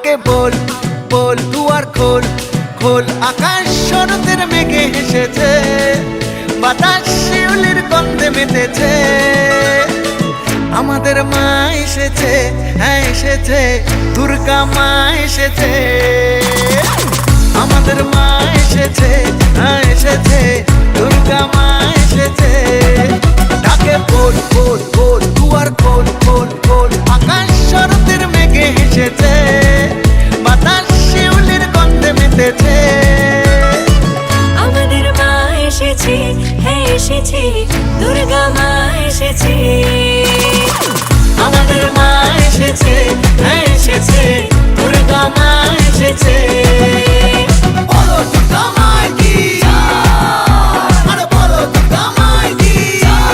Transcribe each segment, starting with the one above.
ডাকে বল বল দুয়ার খোল খোল। আকাশ শরতের মেঘে হেসেছে, বাতাস শিউলির গন্ধে মেতেছে। আমাদের মা এসেছে, হ্যাঁ এসেছে, দুর্গা মা এসেছে। আমাদের মা এসেছে, হ্যাঁ এসেছে, দুর্গা মা এসেছে। ডাকে বল বল বল দুয়ার খোল খোল খোল। আকাশ শরতের মেঘে হেসেছে, বাতাস শিউলির গন্ধে মেতেছে। আমাদের মা এসেছে, হ্যাঁ এসেছে, দুর্গা মা এসেছে। আমাদের মা এসেছে, হ্যাঁ এসেছে, দুর্গা মা এসেছে। বলো দুর্গা মায়ের কি জয়, আরে বলো দুর্গা মায়ের কি জয়।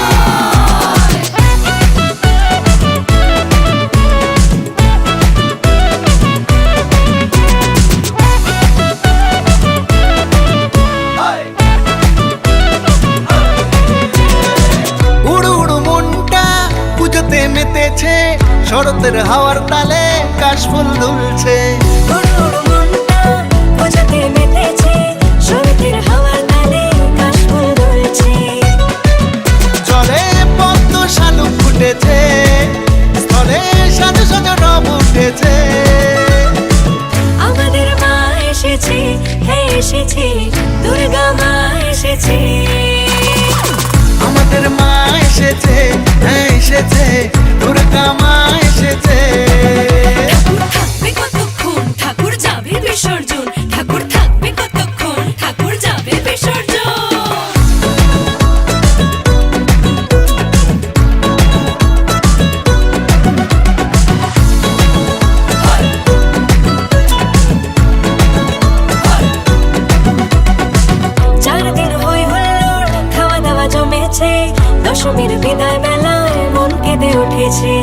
উড়ু উড়ু মনটা পুজোতে মেতেছে, শরতের হাওয়ার তালে কাশফুল দুলছে। উড়ু উড়ু মনটা পুজোতে মেতেছে, শরতের হাওয়ার তালে কাশফুল দুলছে। জলে পদ্ম শালুক ফুটেছে, স্থলে সাজো সাজো রব উঠেছে। আমাদের মা এসেছে, হ্যাঁ এসেছে, দুর্গা মা এসেছে। আমাদের মা এসেছে, হ্যাঁ এসেছে, দুর্গা মা এসেছে। ঠাকুর থাকবে কতক্ষণ, ঠাকুর যাবে বিসর্জন। ঠাকুর থাকবে কতক্ষণ, ঠাকুর যাবে বিসর্জন। চার দিন হই হুল্লোড়, খাওয়া দাওয়া জমেছে, দশমীর বিদায় বেলায় মন কেঁদে উঠেছে।